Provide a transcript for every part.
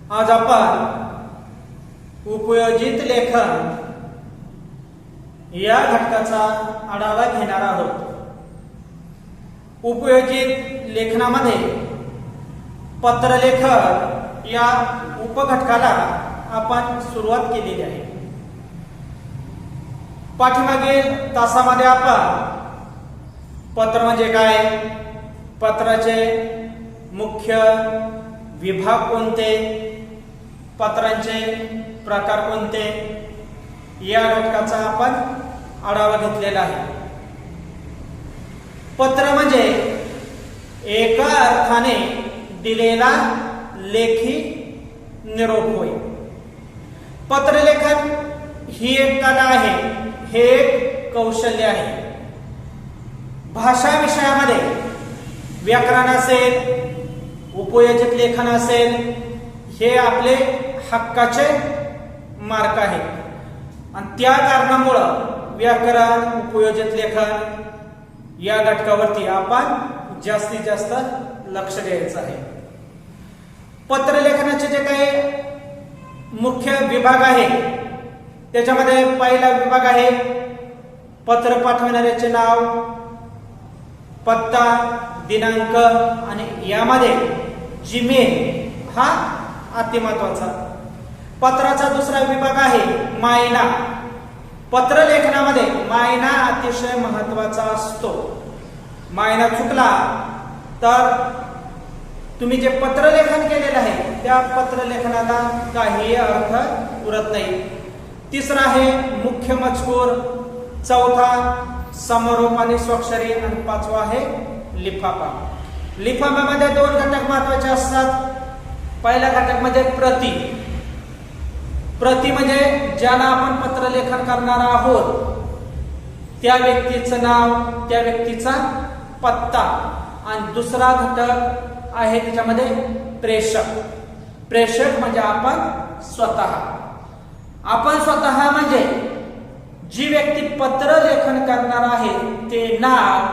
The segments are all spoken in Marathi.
आज आपण उपयोजित लेखन या घटकाचा आढावा घेणार आहोत. उपयोजित लेखनामध्ये पत्रलेखन या उपघटकाला आपण सुरुवात केलेली आहे. पाठीमागील तासामध्ये आपण पत्र म्हणजे काय, पत्राचे मुख्य विभाग कोणते, पत्रांचे प्रकार कोणते या घटकाचा आपण आढावा घेतलेला आहे. पत्र म्हणजे एका अर्थाने दिलेला लेखी निरोप होय. पत्रलेखन ही एक कला आहे, हे एक कौशल्य आहे. भाषा विषयामध्ये व्याकरण असेल, उपयोजित लेखन असेल, हे आपले हक्काचे मार्क आहेत आणि त्या कारणामुळं व्याकरण, उपयोजित लेखन या घटकावरती आपण जास्तीत जास्त लक्ष द्यायचं आहे. पत्रलेखनाचे जे काही मुख्य विभाग आहे त्याच्यामध्ये पहिला विभाग आहे पत्र पाठवणाऱ्याचे नाव, पत्ता, दिनांक आणि यामध्ये जीमेल हा अति महत्वाचा. पत्राचा दुसरा विभाग आहे मायना. पत्र लेखनामध्ये मायना अतिशय महत्वाचा असतो. मायना चुकला तर तुम्ही जे पत्रलेखन केलेलं आहे त्या पत्रलेखनाला काही अर्थ उरत नाही. तिसरा आहे मुख्य मजकूर, चौथा समारोप आणि स्वाक्षरी आणि पाचवा आहे लिफाफा. लिफाफ्यामध्ये दोन घटक महत्वाचे असतात. पहिला घटक म्हणजे प्रती. प्रती म्हणजे ज्याला आपण पत्रलेखन करणार आहोत त्या व्यक्तीचं नाव, त्या व्यक्तीचा पत्ता. आणि दुसरा घटक आहे त्याच्यामध्ये प्रेषक. प्रेषक म्हणजे आपण स्वतः. आपण स्वतः म्हणजे जी व्यक्ती पत्र लेखन करणार आहे ते नाव,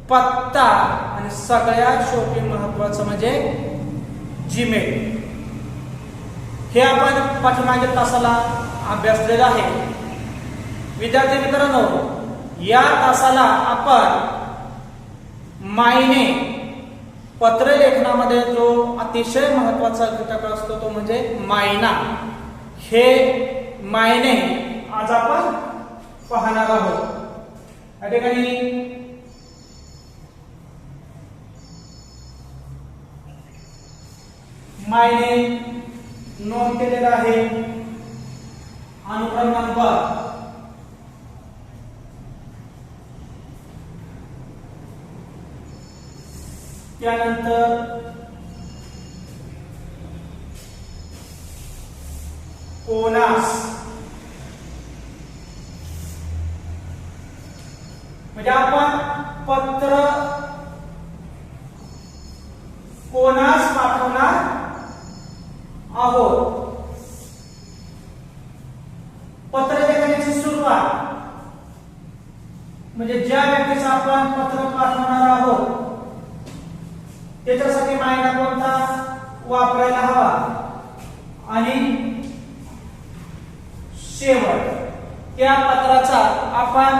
पत्ता आणि सगळ्यात शेवटी महत्वाचं म्हणजे जीमेल. हे आपण पाठीमागील तासाला अभ्यासलेलं आहे. विद्यार्थी मित्रांनो, या तासाला आपण मायने, पत्रलेखनामध्ये जो अतिशय महत्वाचा घटक असतो तो म्हणजे मायना. हे मायने आज आपण पाहणार आहोत. या ठिकाणी मायने नोंद केलेला आहे. अनुक्रम नंबर, त्यानंतर कोनास म्हणजे आपण पत्र कोणास पाठवणार आहोत. पत्रलेखनाची सुरुवात म्हणजे ज्या व्यक्तीचं आपण पत्र पाठवणार आहोत त्याच्यासाठी मायना कोणता वापरायला हवा आणि शेवट त्या पत्राचा आपण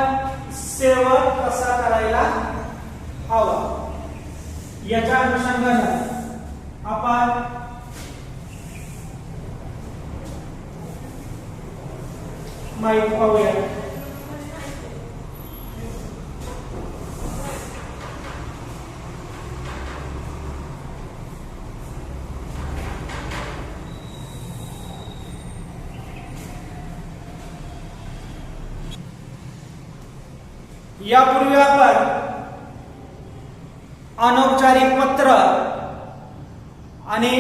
शेवट कसा करायला हवा याच्या अनुषंगाने आपण माहिती पाहूया. यापूर्वी आपण अनौपचारिक पत्र आणि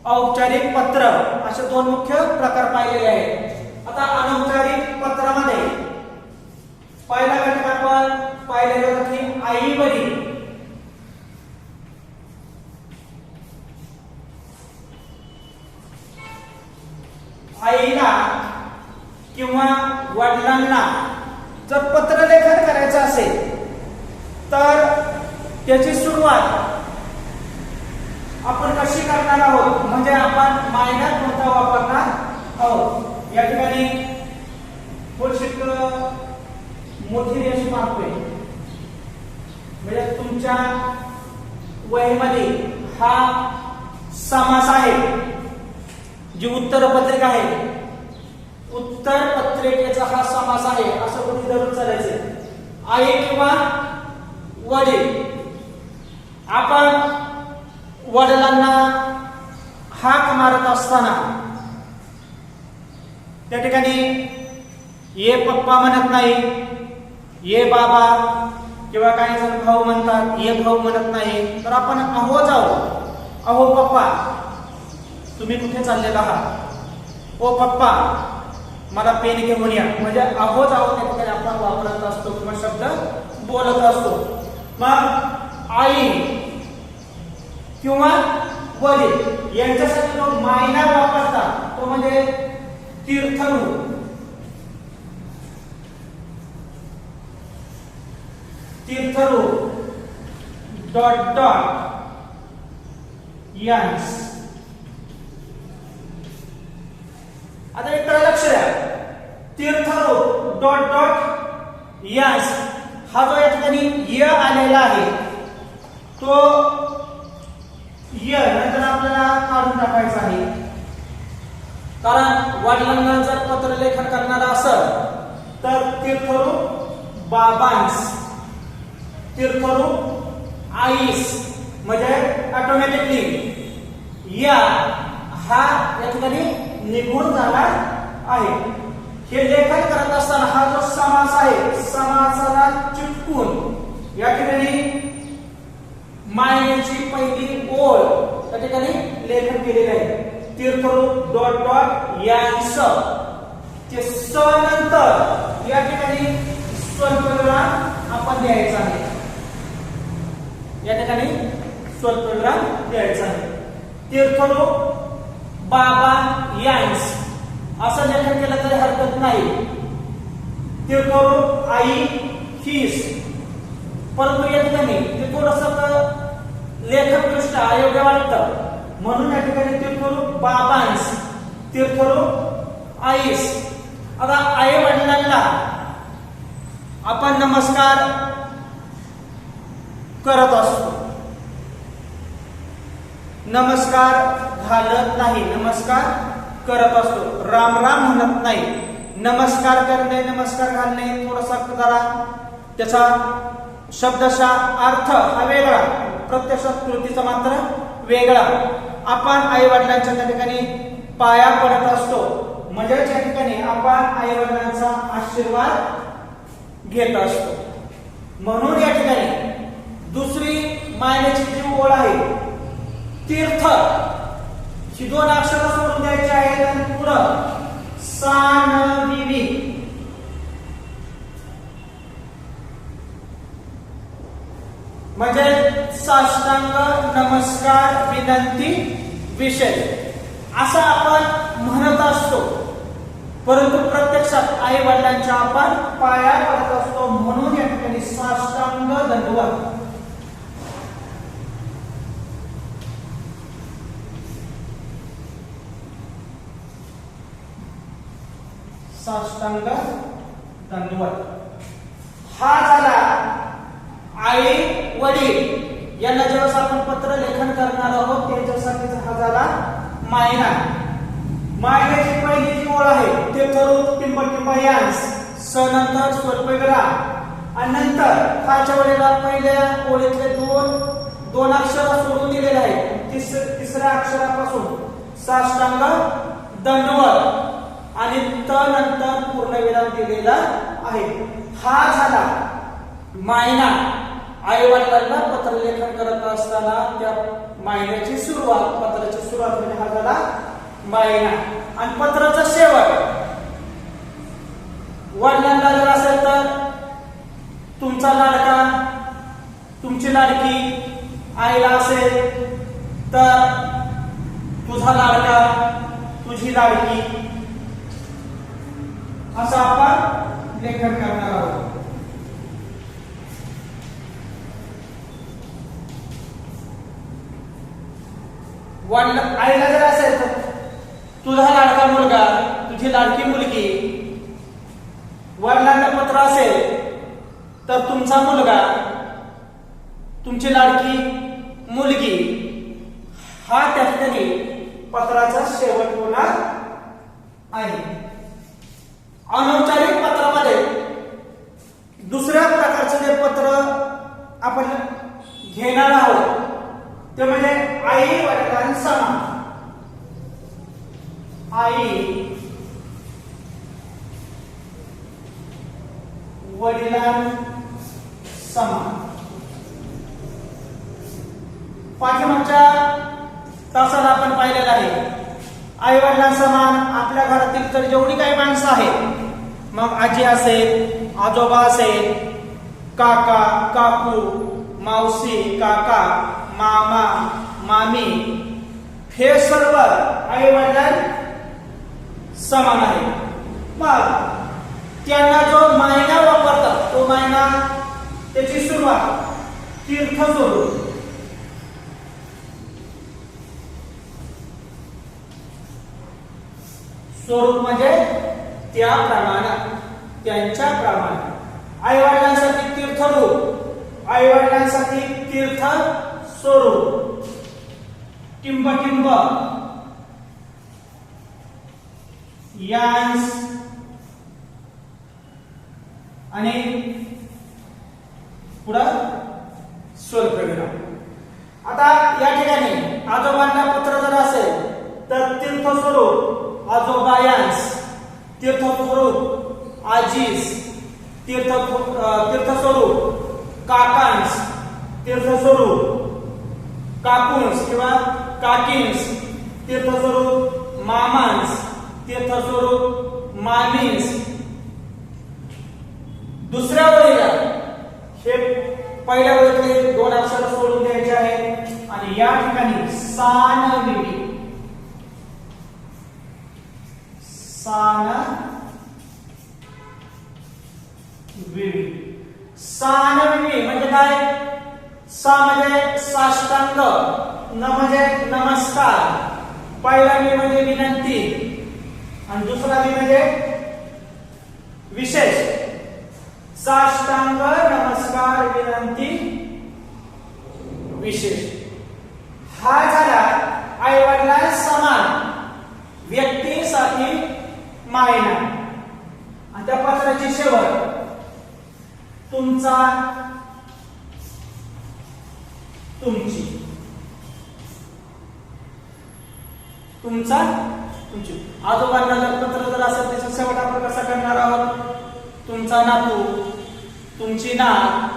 औपचारिक पत्र असे दोन मुख्य प्रकार पाहिलेले आहेत. आता अनौपचारिक पत्रामध्ये पहिला घटक आपण पाहिलेला होता की आई वडील. आईला किंवा वडिलांना जर पत्रलेखन करायचं असेल तर त्याची सुरुवात आपण कशी करणार आहोत, म्हणजे आपण मायनर कोणता वापरणार आहोत. या ठिकाणी थोडीशी मोठी रेष मारतोय, म्हणजे तुमच्या वहीमध्ये हा समास आहे. जी उत्तर पत्रिका आहे, उत्तर पत्रिकेचा हा समास आहे असं कोणी धरून चालायचं. आई किंवा वडील, आपण वडिलांना हाक मारत असताना त्या ठिकाणी ये पप्पा म्हणत नाही, ये बाबा, किंवा काही जण भाऊ म्हणतात, ये भाऊ म्हणत नाही, तर आपण अहो जाऊ, अहो पप्पा तुम्ही कुठे चाललेला आहात, ओ पप्पा मला पेन घेऊन या, म्हणजे अहो जाऊ त्या ठिकाणी आपण वापरत असतो किंवा शब्द बोलत असतो. मग आई किंवा वडील यांच्यासाठी जो मायना वापरतात तो म्हणजे तीर्थरू. तीर्थरू डॉट डॉट यन्स. आता एक लक्ष द्या, तीर्थरू डॉट डॉट यन्स हा जो या ठिकाणी य आलेला आहे तो य नंतर आपल्याला काढून टाकायचा आहे. कारण वडिलांना जर पत्र लेखन करणार असेल तर तीर्थरू बाबांस, तीर्थरू आईस, म्हणजे ऑटोमॅटिकली या हा या ठिकाणी निघून जाणार आहे. हे लेखन करत असताना हा जो समास आहे, समासाला चिटकून या ठिकाणी मायनेची पहिली ओळ त्या ठिकाणी लेखन केलेले आहे. तीर्थरू डॉट डॉट यांस, ते स नंतर या ठिकाणी स्वल्पविराम आपण द्यायचा आहे. या ठिकाणी स्वल्पविराम द्यायचा आहे. तीर्थरू बाबा यांस असं लेखन केलं तरी हरकत नाही. तीर्थरू आई हिस, परंतु या ठिकाणी ते थोडंसं लेखनदृष्ट्या अयोग्य वाटतं, म्हणून या ठिकाणी तीर्थरू बाबांस, तीर्थरू आईस. आता आई वडिलांना आपण नमस्कार करत असतो, नमस्कार घालत नाही, नमस्कार करत असतो, राम राम म्हणत नाही. नमस्कार करणे, नमस्कार घालणे थोडासा जरा त्याचा शब्दशः अर्थ हा वेगळा, प्रत्यक्षात कृतीचा मात्र वेगळा. आपण आई वडिलांच्या त्या ठिकाणी पाया पडत असतो, म्हणजे त्या ठिकाणी आपण आई वडिलांचा आशीर्वाद घेत असतो. म्हणून या ठिकाणी दुसरी मायनेची जी ओळ आहे तीर्थ, ही दोन अक्षर सोडून द्यायची आहेत आणि पुढं सानविवी, म्हणजे साष्टांग नमस्कार विनंती विषय असं आपण म्हणत असतो, परंतु प्रत्यक्षात आई वडिलांच्या आपण पाया पडत असतो. म्हणून या ठिकाणी साष्टांग दंडवत, साष्टांग दंडवत हा झाला आई वडील यांना जेव्हा आपण पत्र लेखन करणार आहोत त्यांच्यासाठी हा झाला मायना. मायनेची पहिली जी ओळ आहे ते करू टिंबटिंबयांस, स नंतर स्वल्पविराम आणि नंतर खालच्या ओळीला पहिल्या ओळीतले दोन अक्षर सोडून दिलेले आहेत. तिसऱ्या अक्षरापासून साष्टांग दंडवत आणि त नंतर पूर्णविराम दिलेला आहे. हा झाला मायना. आई वडिलांना पत्र लेखन करत असताना त्या मायन्याची सुरुवात, पत्राची सुरुवात म्हणजे हा झाला मायना. आणि पत्राचा शेवट वडिलांना जर असेल तर तुमचा लाडका, तुमची लाडकी. आईला असेल तर तुझा लाडका, तुझी लाडकी, असं आपण लेखन करणार आहोत. आईला जर असेल तर तुझा लाडका मुलगा, तुझी लाडकी मुलगी. वडिलांना पत्र असेल तर तुमचा मुलगा, तुमची लाडकी मुलगी, हा त्या ठिकाणी पत्राचा शेवट होणार आहे. अनौपचारिक पत्रामध्ये दुसऱ्या प्रकारचं जे पत्र आपण घेणार आहोत ते म्हणजे आई वडिलांसमान. आई वडिलांसमान. पाठीमागच्या तासाला आपण पाहिलेलं आहे आई वडिलांसमान आपल्या घरातील तर जेवढी काही माणसं आहेत, मग आजी असेल, आजोबा असेल, काका काकू, मावशी काका, मामा मामी, हे सर्व आई वडिलां समान आहे. मग त्यांना जो महिना वापरतात तो महिना, त्याची सुरुवात तीर्थस्वरूप. स्वरूप म्हणजे त्याप्रमाणे, त्यांच्या प्रमाणे. आई वडिलांसाठी तीर्थरूप, आई वडिलांसाठी तीर्थ स्वरूप. टिंब यांस आणि पुढं स्वल्पविराम. आता या ठिकाणी आजोबांना पत्र जर असेल तर तीर्थस्वरूप आजोबायांस, तीर्थस्वरूप आजीस, तीर्थस्वरूप काकांस, तीर्थस्वरूप काकूंस किंवा काकींस, तीर्थस्वरूप मामांस, तीर्थस्वरूप मामींस. दुसऱ्या ओळीला हे पहिल्या ओळीतले दोन अक्षर सोडून द्यायचे आहेत आणि या ठिकाणी सानविवी. सानविवी म्हणजे काय? सा म्हणजे साष्टांग, न म्हणजे नमस्कार, पहिला मी म्हणजे विनंती आणि दुसरा मी म्हणजे विशेष. साष्टांग, नमस्कार, विनंती, विशेष. हा झाला आई वडिलां समान व्यक्तीसाठी मायना. आणि त्या पत्राची शेवट तुमचा, तुमची, तुमचा, तुमची. आजोबांना जर पत्र जर असेल त्याचा शेवट आपण कसा करणार आहोत? तुमचा नातू, तुमची नात.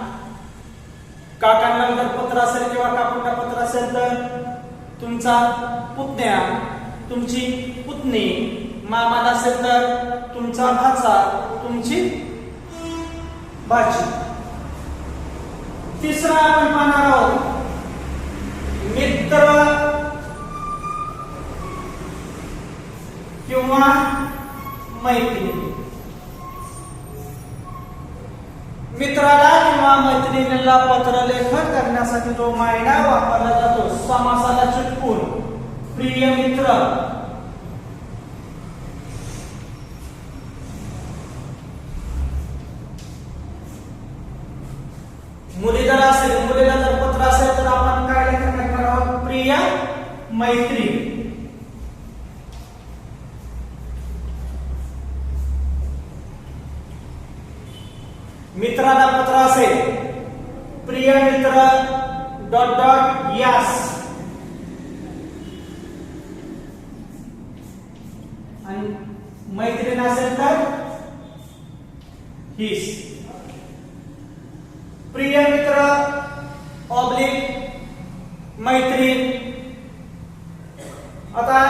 काकांना जर पत्र असेल किंवा काकूंना पत्र असेल तर तुमचा पुतण्या, तुमची पुतणी. मामाला असेल तर तुमचा भाचा, तुमची भाची. तिसरा आपण पाहणार आहोत मित्र किंवा मैत्रिणी. मित्राला किंवा मैत्रिणीला पत्र लेखन करण्यासाठी जो मायना वापरला जातो समासाला चिटकून प्रिय मित्र. मुली जर असेल, मुलीला जर पत्र असेल तर आपण काय लेखन करणार आहोत? प्रिय मैत्री. मित्राला पत्र असेल प्रिय मित्र डॉट डॉट यास. आणि मैत्रीण असेल तर हिस. प्रिय मित्र ऑब्लिक मैत्रीण. आता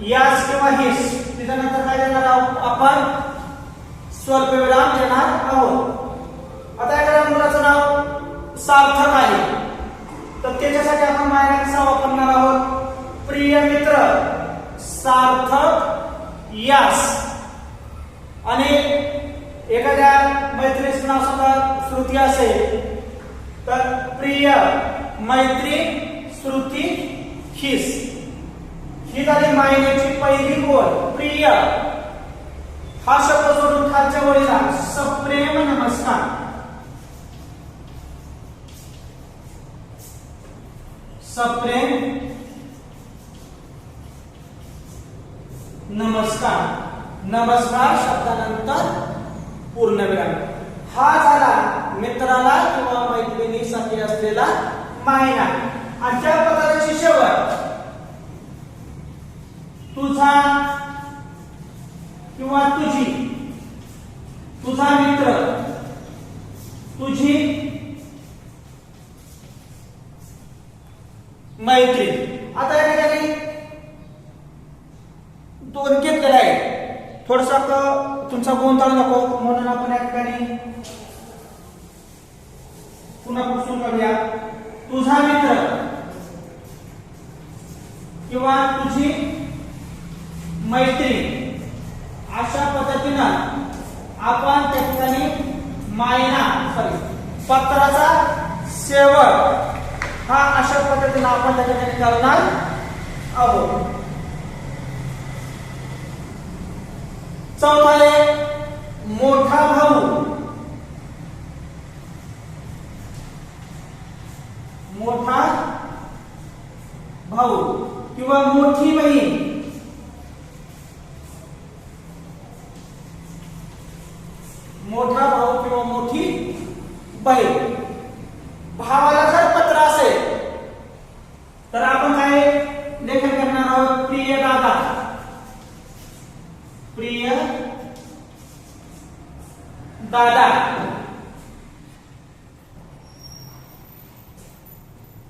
यास किंवा हिस त्याच्यानंतर काय देणार आहोत आपण? स्वल्पविराम देणार आहोत. आता एखाद्या मुलाचं नाव सार्थक आहे तर त्याच्यासाठी आपण मायना कसा वापरणार आहोत? प्रिय मित्र सार्थक यास. आणि एखाद्या मैत्रिणीचं नाव सुद्धा श्रुती असेल तर प्रिय मैत्री श्रुती हिस. ही झाली मायनेची पहिली ओळ. प्रिय हा शब्द सोडून खालच्या ओळीला सप्रेम नमस्कार. सप्रेम नमस्कार. नमस्कार शब्दानंतर पूर्णविराम. हा झाला मित्राला किंवा मैत्रिणीसाठी असलेला मायना. आणि त्या पदाची शेवट तुझा किंवा तुझी, तुझा मित्र, तुझी मैत्रीण. आता या ठिकाणी दोन घेतलेला आहे. थोडसा तुमचा गोंधळ नको म्हणून आपण या ठिकाणी पुन्हा पुसून काढूया. तुझा मित्र किंवा तुझी मैत्रीण अशा पद्धतीनं आपण त्या ठिकाणी मायना पत्राचा शेवट हा अशा पद्धतीनं आपण त्या ठिकाणी करणार आहोत. चौथा आहे मोठा भाऊ. मोठा भाऊ किंवा मोठी बहीण. मोठा भाऊ किंवा मोठी बहीण. भावाला जर पत्र असेल तर आपण काय लेखन करणार आहोत. प्रिय दादा, प्रिय दादा.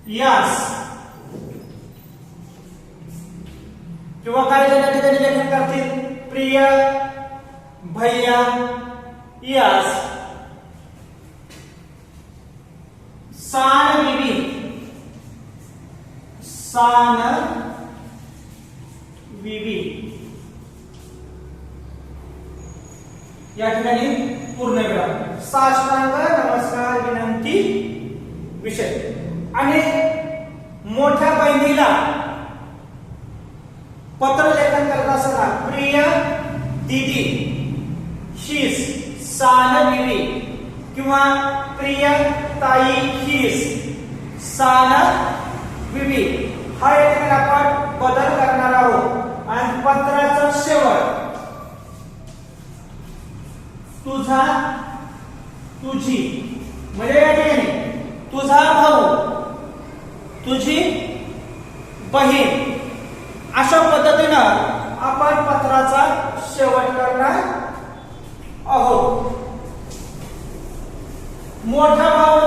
यस किंवा काही जण ठिकाणी लेखन करतील प्रिय भैया. यस. सान बीबी, सान बीबी. या ठिकाणी पूर्णविराम. साष्टांग नमस्कार विनंती विषय. आणि मोठ्या बहिणीला पत्र लेखन करत असताना प्रिय दीदी, शीस सान बीबी किंवा प्रिय ताई हीस सान बीबी. हा या ठिकाणी आपण बदल करणार आहोत. आणि पत्राचा शेवट तुझा, तुझी. म्हणजे या ठिकाणी तुझा भाऊ, तुझी बहीण अशा पद्धतीनं आपण पत्राचा शेवट करणार आहोत. मोठा भाऊ,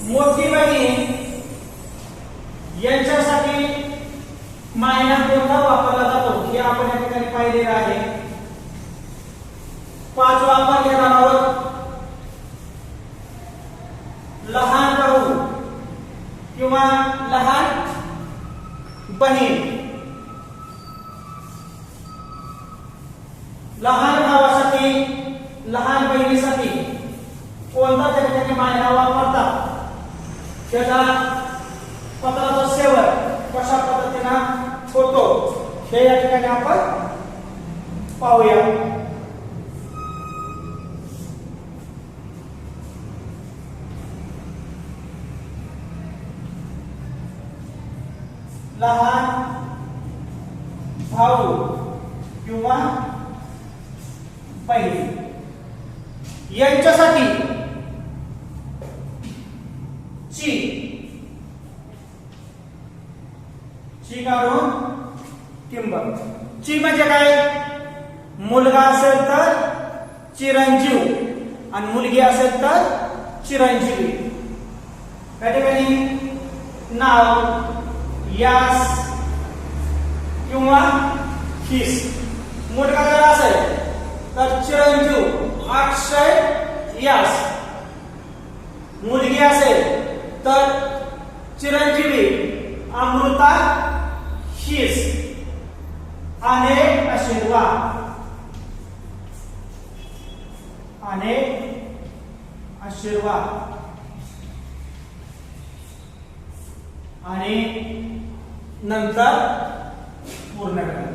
मोठी बहीण यांच्यासाठी मायना कोणता वापरला जातो हे आपण या ठिकाणी पाहिलेलं आहे. 5 वापर घेणार आहोत. लहान भाऊ किंवा लहान बहीण. लहान भावासाठी, लहान बहिणीसाठी कोणता त्या ठिकाणी मायना वापरतात त्याचा पत्राचा शेवट कशा पद्धतीनं होतो हे या ठिकाणी आपण पाहूया. लहान भाऊ किंवा बहीण यांच्यासाठी ची, ची काढून टिंब. ची म्हणजे काय. मुलगा असेल तर चिरंजीव आणि मुलगी असेल तर चिरंजीवी. त्या ठिकाणी नाव यास किंवा हीस. मुलगा जर असेल तर चिरंजीव अक्षय यास. मुलगी असेल तर चिरंजीवी अमृता हीस. अनेक आशीर्वाद, अनेक आशीर्वाद. आणि नंतर पूर्णविराम.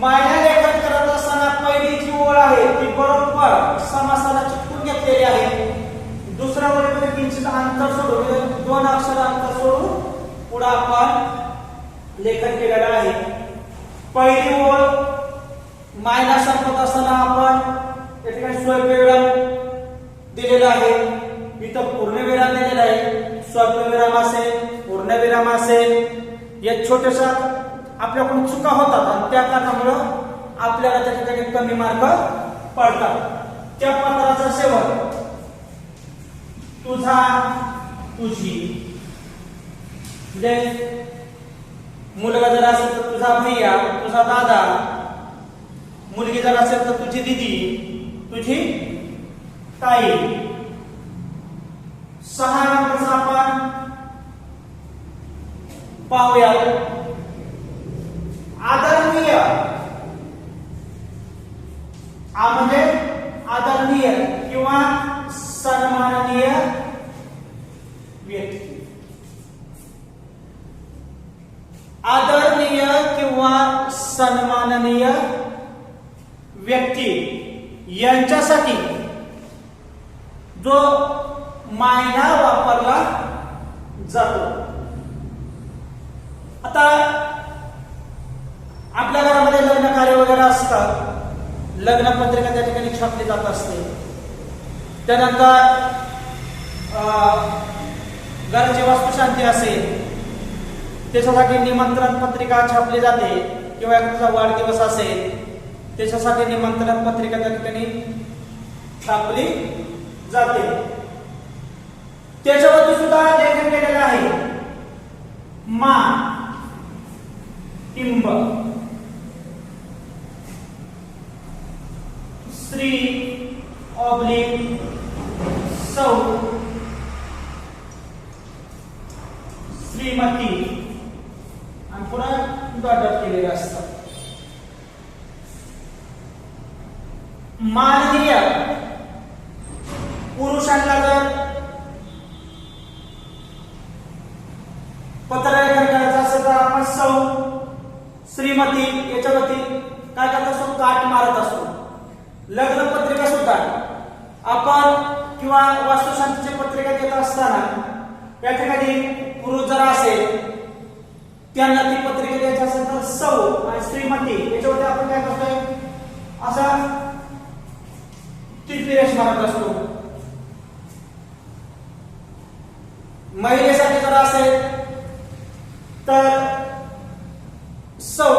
मायला लेखन करत असताना पहिली जी ओळ आहे ती बरोबर समासाला चिटकून घेतलेली आहे. दुसऱ्या ओळीमध्ये किंचित अंतर सोडून 2 अक्षर अंतर सोडून पुढे आपण लेखन केलेलं आहे. पहिली ओळ मायला संपत असताना आपण या ठिकाणी स्वल्पविराम दिलेला आहे. इथं पूर्णविराम दिलेला आहे. स्वल्पविराम असेल, पूर्णविराम असेल, या छोट्याशा आपल्याकडून चुका होतात आणि त्या कारणामुळे आपल्याला त्या ठिकाणी कमी मार्क पडतात. त्या पत्राचा शेवट तुझा, तुझी, म्हणजे मुलगा जर असेल तर तुझा भैया, तुझा दादा, मुलगी जर असेल तर तुझी दिदी, तुझी ताई. 6 नंबरचा आपण पाहूया. आदरणीय. आ म्हणजे आदरणीय किंवा सन्माननीय व्यक्ती. आदरणीय किंवा सन्माननीय व्यक्ती यांच्यासाठी जो मायना वापरला जातो. आता आपल्या घरामध्ये लग्न कार्य वगैरे असतात. लग्न पत्रिका त्या ठिकाणी छापली जात असते. त्यानंतर घराची वास्तुशांती असेल त्याच्यासाठी निमंत्रण पत्रिका छापली जाते किंवा एखादा वाढदिवस असेल त्याच्यासाठी निमंत्रण पत्रिका त्या ठिकाणी छापली जाते. त्याच्यावरती सुद्धा लेखन केलेलं आहे. मा, टिंब, श्री, ऑब्लिक, सौ, श्रीमती आणि पुन्हा डॉट केलेले असतात. माननीय पुरुषांना जर पत्रलेखन करायचं असेल तर आपण सौ, श्रीमती याच्यावरती काय करत असतो, काट मारत असतो. लग्न पत्रिका सुद्धा आपण किंवा वास्तुशांतीची पत्रिका देत असताना या ठिकाणी पुरुष जर असेल त्यांना ती पत्रिका द्यायची असेल तर सौ आणि श्रीमती याच्यावरती आपण काय करतोय, असा तिरपी रेष मारत असतो. महिलेसाठी जर असेल तर सौ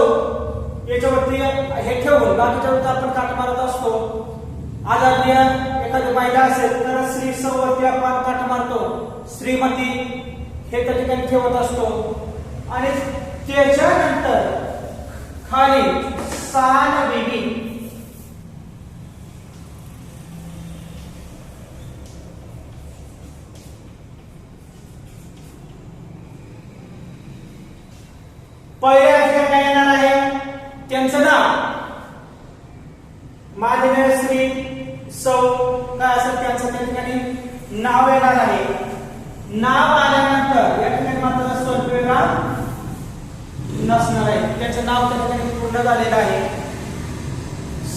याच्यावरती हे ठेवून बाकीच्यावरती आपण काट मारत असतो. आदरणीय एखादी महिला असेल तर श्री सौ वरती आपण काट मारतो. श्रीमती हे त्या ठिकाणी ठेवत असतो आणि त्याच्यानंतर खाली सान बेबी पहिल्या अक्षर काय येणार आहे, त्यांचं नाव माधवी, श्री, सौ काय असेल त्यांचं त्या ठिकाणी नाव येणार आहे. नाव आल्यानंतर या ठिकाणी मात्र स्वल्पविराम नसणार आहे. त्याचं नाव त्या ठिकाणी पूर्ण झालेलं आहे.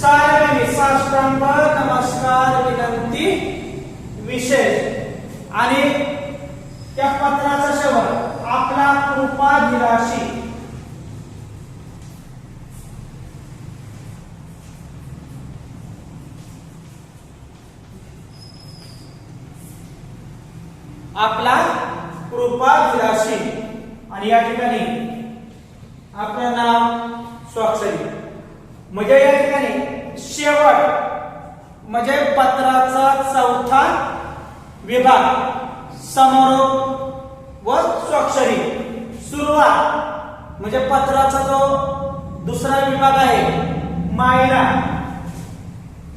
सार्वजनिक साष्टांग नमस्कार विनंती विशेष आणि त्या पत्राचा शेवट आपला कृपाभिलाषी. आपला कृपाभिलाषी आणि या ठिकाणी आपलं नाव स्वाक्षरी. म्हणजे या ठिकाणी शेवट म्हणजे पत्राचा चौथा विभाग, समारोप व स्वाक्षरी. सुरुवात म्हणजे पत्राचा जो दुसरा विभाग आहे मायला,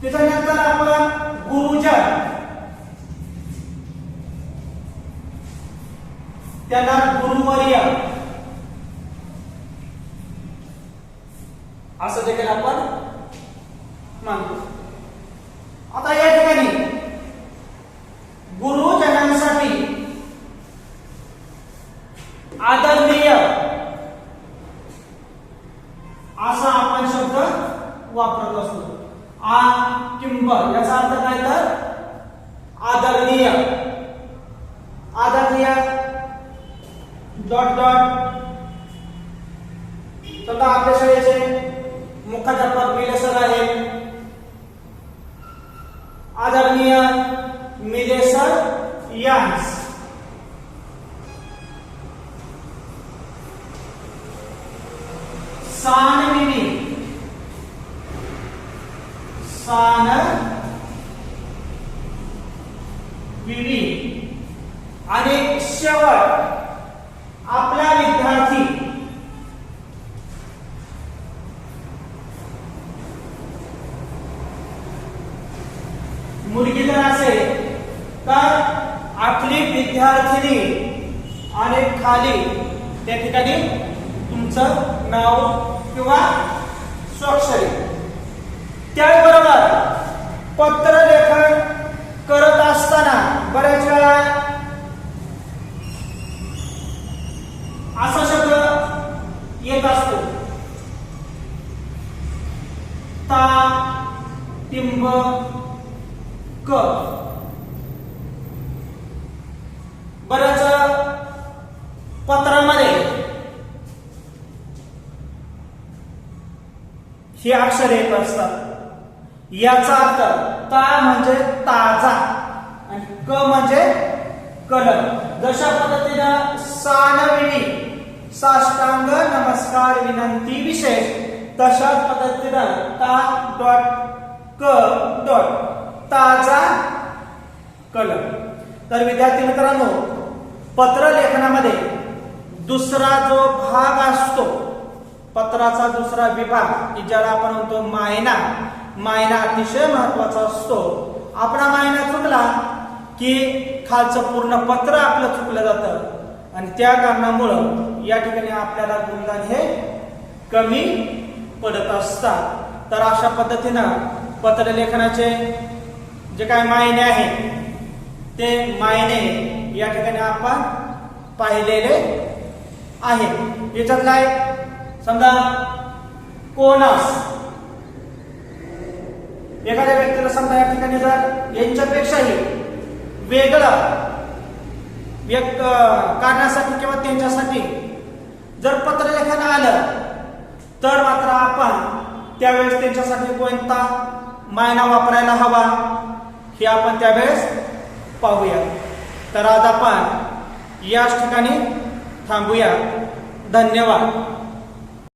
त्याच्यानंतर आपण गुरुजन त्यांना गुरुवर्य असं देखील आपण मानतो. आता या ठिकाणी गुरुजनांसाठी आदरणीय स्वतः आपल्या शाळेचे मुख्याध्यापक मिले सर आहेत, आदरणीय मिले सर यांस सानविनी आणि शेवट आपला विद्यार्थी मुलगी जर असेल तर आपली विद्यार्थिनी आणि खाली त्या ठिकाणी तुमचं नाव किंवा स्वाक्षरी. त्याचबरोबर पत्र लेखन करत असताना बऱ्याच वेळा असा शब्द येत असतो, ता तिंब क. बऱ्याच पत्रामध्ये ही अक्षरे येत असतात. याचा अर्थ ता म्हणजे ताजा आणि क म्हणजे कलम. जशा पद्धतीनं सानविनी साष्टांग नमस्कार विनंती विशेष, तशाच पद्धतीनं ता डॉट क डॉट ताजा कलम. तर विद्यार्थी मित्रांनो, पत्र लेखनामध्ये दुसरा जो भाग असतो, पत्राचा दुसरा विभाग की ज्याला आपण म्हणतो मायना, मायना अतिशय महत्वाचा असतो. आपला मायना चुकला की खालचं पूर्ण पत्र आपलं चुकलं जातं आणि त्या कारणामुळं या ठिकाणी आपल्याला गुणगान हे कमी पडत असतात. तर अशा पद्धतीनं पत्र लेखनाचे जे काय मायने आहेत ते मायने या ठिकाणी आपण पाहिलेले आहेत. याच्यातला समजा कोणास, एखाद्या व्यक्तीला समजा या ठिकाणी जर यांच्यापेक्षाही वेगळं व्यक्त करण्यासाठी किंवा त्यांच्यासाठी जर पत्रलेखन आलं तर मात्र आपण त्यावेळेस त्यांच्यासाठी कोणता मायना वापरायला हवा हे आपण त्यावेळेस पाहूया. तर आज आपण याच ठिकाणी थांबूया. धन्यवाद.